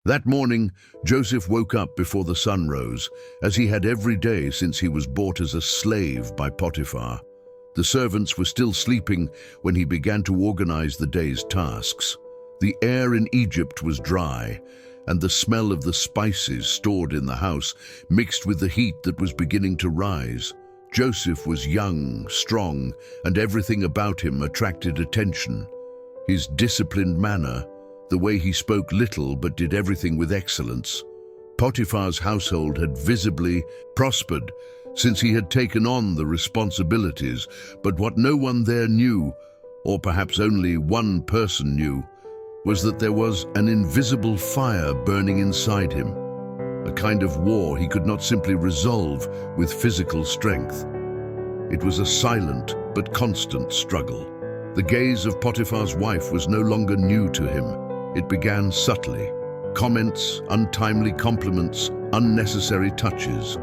That morning, Joseph woke up before the sun rose, as he had every day since he was bought as a slave by Potiphar. The servants were still sleeping when he began to organize the day's tasks. The air in Egypt was dry, and the smell of the spices stored in the house mixed with the heat that was beginning to rise. Joseph was young, strong, and everything about him attracted attention. His disciplined manner, the way he spoke little but did everything with excellence. Potiphar's household had visibly prospered since he had taken on the responsibilities, but what no one there knew, or perhaps only one person knew, was that there was an invisible fire burning inside him, a kind of war he could not simply resolve with physical strength. It was a silent but constant struggle. The gaze of Potiphar's wife was no longer new to him. It began subtly. Comments, untimely compliments, unnecessary touches.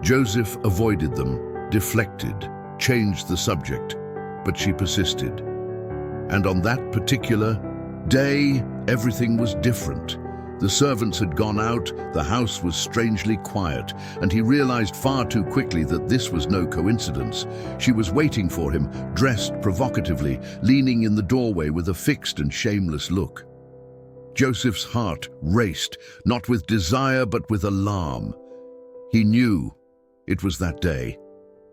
Joseph avoided them, deflected, changed the subject, but she persisted. And on that particular day, everything was different. The servants had gone out, the house was strangely quiet, and he realized far too quickly that this was no coincidence. She was waiting for him, dressed provocatively, leaning in the doorway with a fixed and shameless look. Joseph's heart raced, not with desire but with alarm. He knew it was that day.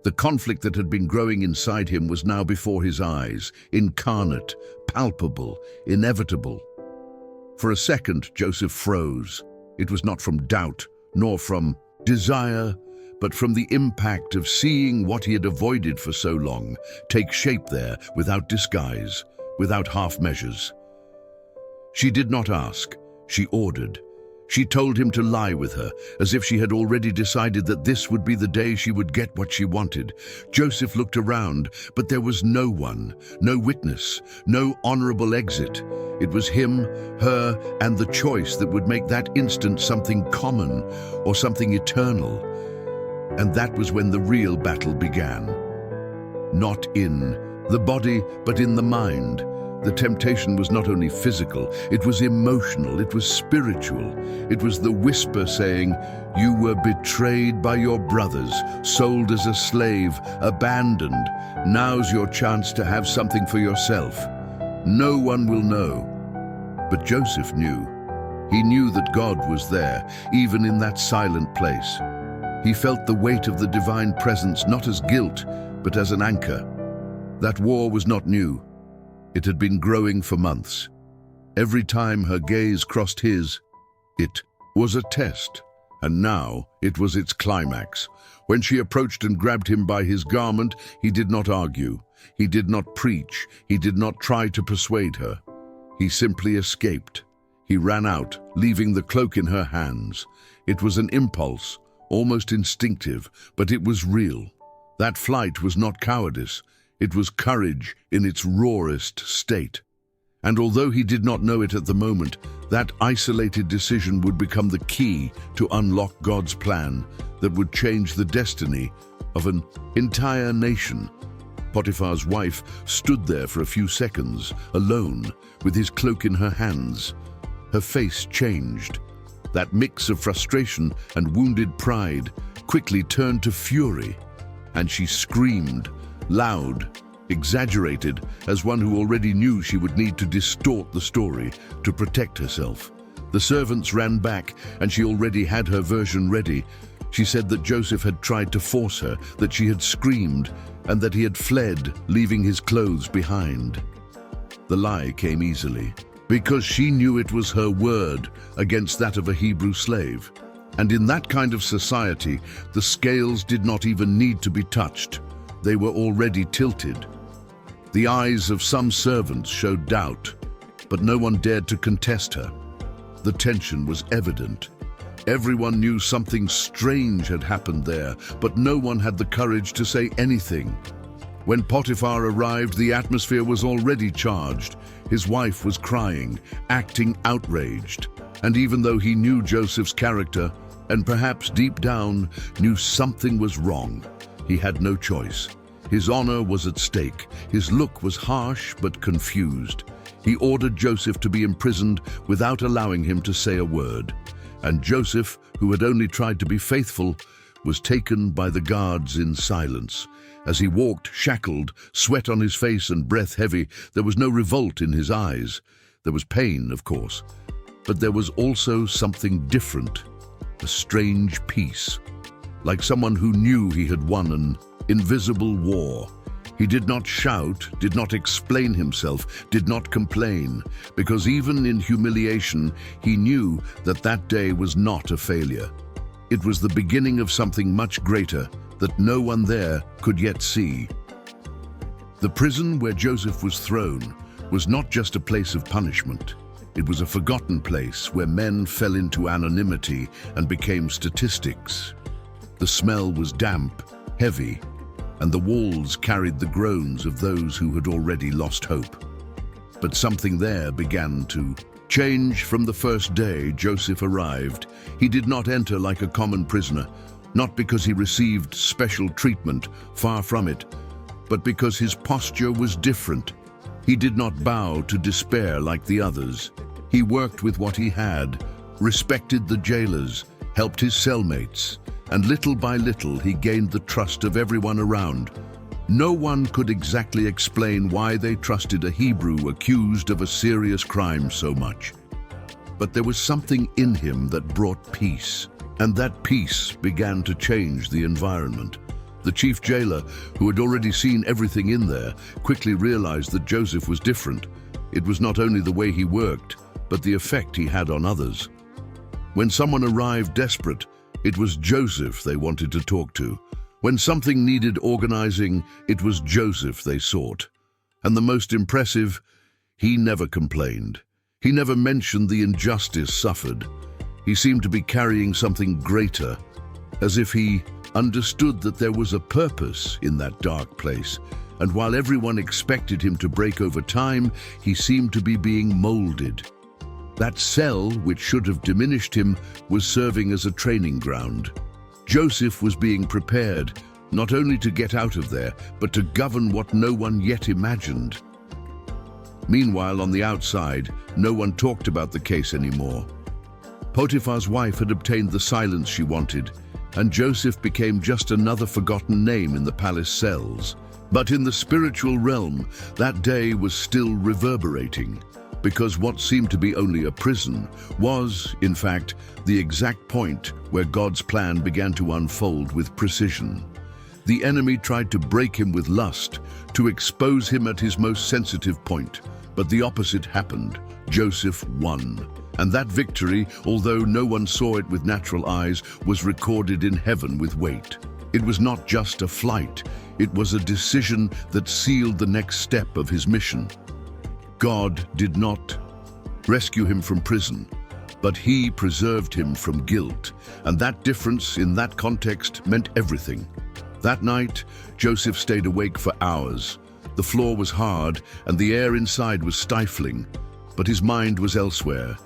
The conflict that had been growing inside him was now before his eyes, incarnate, palpable, inevitable. For a second, Joseph froze. It was not from doubt, nor from desire, but from the impact of seeing what he had avoided for so long take shape there without disguise, without half measures. She did not ask, she ordered. She told him to lie with her, as if she had already decided that this would be the day she would get what she wanted. Joseph looked around, but there was no one, no witness, no honorable exit. It was him, her, and the choice that would make that instant something common or something eternal. And that was when the real battle began. Not in the body, but in the mind. The temptation was not only physical, it was emotional, it was spiritual. It was the whisper saying, "You were betrayed by your brothers, sold as a slave, abandoned. Now's your chance to have something for yourself. No one will know." But Joseph knew. He knew that God was there, even in that silent place. He felt the weight of the divine presence not as guilt, but as an anchor. That war was not new. It had been growing for months. Every time her gaze crossed his, it was a test, and now it was its climax. When she approached and grabbed him by his garment, he did not argue. He did not preach. He did not try to persuade her. He simply escaped. He ran out, leaving the cloak in her hands. It was an impulse, almost instinctive, but it was real. That flight was not cowardice. It was courage in its rawest state. And although he did not know it at the moment, that isolated decision would become the key to unlock God's plan that would change the destiny of an entire nation. Potiphar's wife stood there for a few seconds, alone, with his cloak in her hands. Her face changed. That mix of frustration and wounded pride quickly turned to fury, and she screamed, loud, exaggerated, as one who already knew she would need to distort the story to protect herself. The servants ran back, and she already had her version ready. She said that Joseph had tried to force her, that she had screamed, and that he had fled, leaving his clothes behind. The lie came easily, because she knew it was her word against that of a Hebrew slave. And in that kind of society, the scales did not even need to be touched. They were already tilted. The eyes of some servants showed doubt, but no one dared to contest her. The tension was evident. Everyone knew something strange had happened there, but no one had the courage to say anything. When Potiphar arrived, the atmosphere was already charged. His wife was crying, acting outraged. And even though he knew Joseph's character, and perhaps deep down knew something was wrong, he had no choice. His honor was at stake. His look was harsh but confused. He ordered Joseph to be imprisoned without allowing him to say a word. And Joseph, who had only tried to be faithful, was taken by the guards in silence. As he walked, shackled, sweat on his face and breath heavy, there was no revolt in his eyes. There was pain, of course, but there was also something different, a strange peace, like someone who knew he had won an invisible war. He did not shout, did not explain himself, did not complain, because even in humiliation, he knew that that day was not a failure. It was the beginning of something much greater that no one there could yet see. The prison where Joseph was thrown was not just a place of punishment. It was a forgotten place where men fell into anonymity and became statistics. The smell was damp, heavy, and the walls carried the groans of those who had already lost hope. But something there began to change from the first day Joseph arrived. He did not enter like a common prisoner, not because he received special treatment, far from it, but because his posture was different. He did not bow to despair like the others. He worked with what he had, respected the jailers, helped his cellmates, and little by little he gained the trust of everyone around. No one could exactly explain why they trusted a Hebrew accused of a serious crime so much. But there was something in him that brought peace, and that peace began to change the environment. The chief jailer, who had already seen everything in there, quickly realized that Joseph was different. It was not only the way he worked, but the effect he had on others. When someone arrived desperate, it was Joseph they wanted to talk to. When something needed organizing, it was Joseph they sought. And the most impressive, he never complained. He never mentioned the injustice suffered. He seemed to be carrying something greater, as if he understood that there was a purpose in that dark place. And while everyone expected him to break over time, he seemed to be being molded. That cell, which should have diminished him, was serving as a training ground. Joseph was being prepared, not only to get out of there, but to govern what no one yet imagined. Meanwhile, on the outside, no one talked about the case anymore. Potiphar's wife had obtained the silence she wanted, and Joseph became just another forgotten name in the palace cells. But in the spiritual realm, that day was still reverberating, because what seemed to be only a prison was, in fact, the exact point where God's plan began to unfold with precision. The enemy tried to break him with lust, to expose him at his most sensitive point, but the opposite happened. Joseph won. And that victory, although no one saw it with natural eyes, was recorded in heaven with weight. It was not just a flight, it was a decision that sealed the next step of his mission. God did not rescue him from prison, but he preserved him from guilt, and that difference in that context meant everything. That night, Joseph stayed awake for hours. The floor was hard, and the air inside was stifling, but his mind was elsewhere.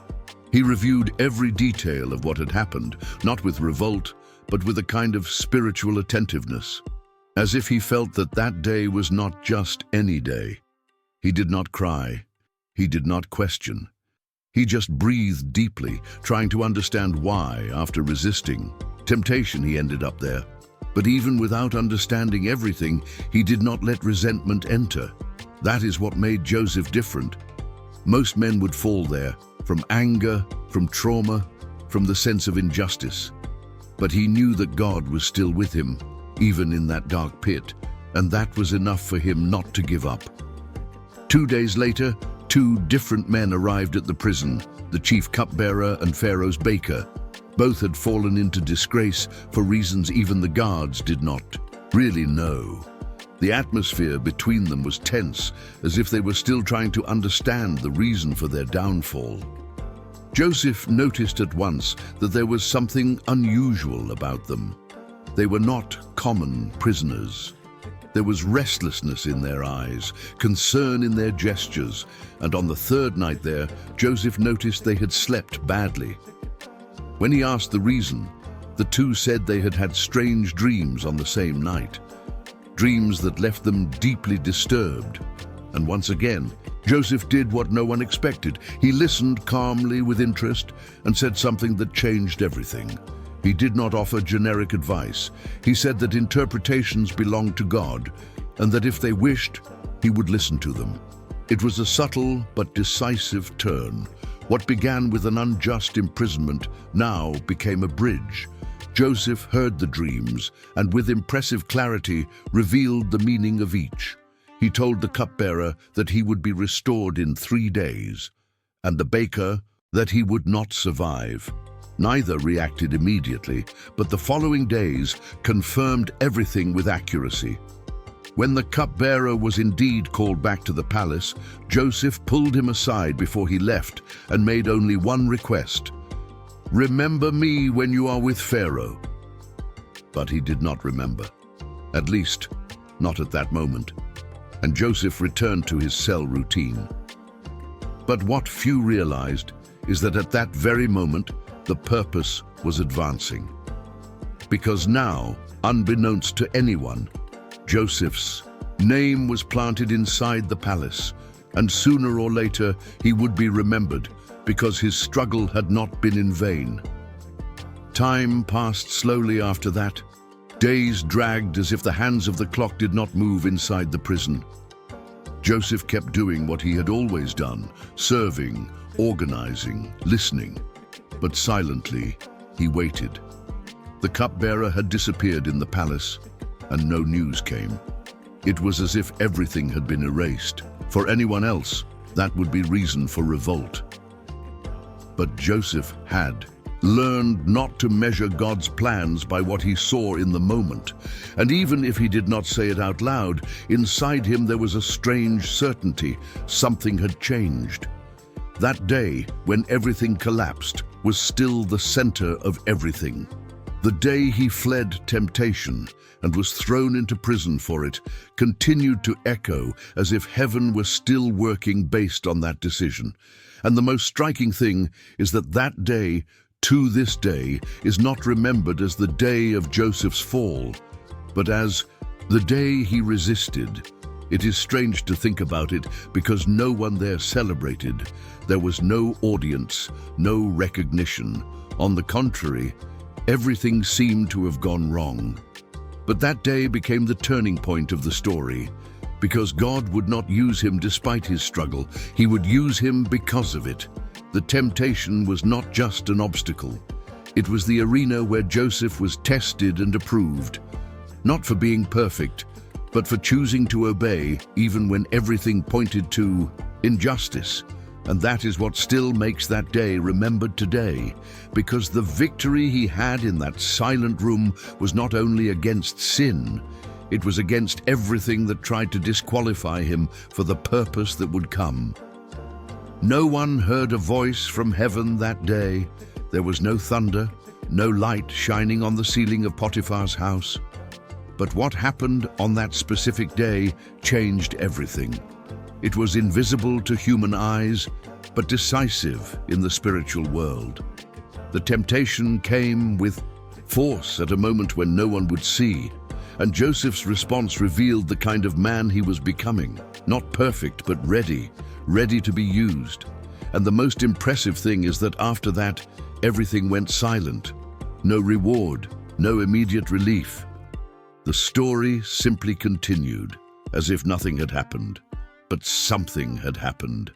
He reviewed every detail of what had happened, not with revolt, but with a kind of spiritual attentiveness, as if he felt that that day was not just any day. He did not cry. He did not question. He just breathed deeply, trying to understand why, after resisting temptation, he ended up there. But even without understanding everything, he did not let resentment enter. That is what made Joseph different. Most men would fall there, from anger, from trauma, from the sense of injustice. But he knew that God was still with him, even in that dark pit, and that was enough for him not to give up. 2 days later, 2 different men arrived at the prison, the chief cupbearer and Pharaoh's baker. Both had fallen into disgrace for reasons even the guards did not really know. The atmosphere between them was tense, as if they were still trying to understand the reason for their downfall. Joseph noticed at once that there was something unusual about them. They were not common prisoners. There was restlessness in their eyes, concern in their gestures, and on the 3rd night there, Joseph noticed they had slept badly. When he asked the reason, the 2 said they had had strange dreams on the same night, dreams that left them deeply disturbed. And once again, Joseph did what no one expected. He listened calmly with interest and said something that changed everything. He did not offer generic advice. He said that interpretations belonged to God, and that if they wished, he would listen to them. It was a subtle but decisive turn. What began with an unjust imprisonment now became a bridge. Joseph heard the dreams and with impressive clarity revealed the meaning of each. He told the cupbearer that he would be restored in 3 days, and the baker that he would not survive. Neither reacted immediately, but the following days confirmed everything with accuracy. When the cupbearer was indeed called back to the palace, Joseph pulled him aside before he left and made only one request: "Remember me when you are with Pharaoh." But he did not remember, at least not at that moment, and Joseph returned to his cell routine. But what few realized is that at that very moment, the purpose was advancing. Because now, unbeknownst to anyone, Joseph's name was planted inside the palace, and sooner or later he would be remembered because his struggle had not been in vain. Time passed slowly after that. Days dragged as if the hands of the clock did not move inside the prison. Joseph kept doing what he had always done, serving, organizing, listening. But silently, he waited. The cupbearer had disappeared in the palace, and no news came. It was as if everything had been erased. For anyone else, that would be reason for revolt. But Joseph had learned not to measure God's plans by what he saw in the moment. And even if he did not say it out loud, inside him there was a strange certainty. Something had changed. That day, when everything collapsed, was still the center of everything. The day he fled temptation and was thrown into prison for it continued to echo as if heaven were still working based on that decision. And the most striking thing is that that day, to this day, is not remembered as the day of Joseph's fall, but as the day he resisted. It is strange to think about it because no one there celebrated. There was no audience, no recognition. On the contrary, everything seemed to have gone wrong. But that day became the turning point of the story, because God would not use him despite his struggle. He would use him because of it. The temptation was not just an obstacle. It was the arena where Joseph was tested and approved, not for being perfect, but for choosing to obey even when everything pointed to injustice. And that is what still makes that day remembered today, because the victory he had in that silent room was not only against sin, it was against everything that tried to disqualify him for the purpose that would come. No one heard a voice from heaven that day. There was no thunder, no light shining on the ceiling of Potiphar's house. But what happened on that specific day changed everything. It was invisible to human eyes, but decisive in the spiritual world. The temptation came with force at a moment when no one would see, and Joseph's response revealed the kind of man he was becoming. Not perfect, but ready to be used. And the most impressive thing is that after that, everything went silent. No reward, no immediate relief. The story simply continued, as if nothing had happened. But something had happened,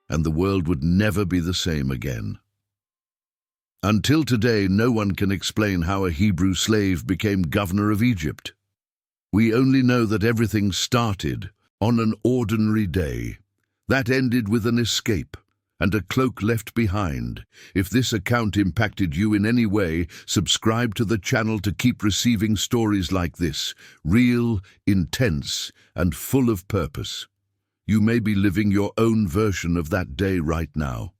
and the world would never be the same again. Until today, no one can explain how a Hebrew slave became governor of Egypt. We only know that everything started on an ordinary day. That ended with an escape and a cloak left behind. If this account impacted you in any way, subscribe to the channel to keep receiving stories like this, real, intense, and full of purpose. You may be living your own version of that day right now.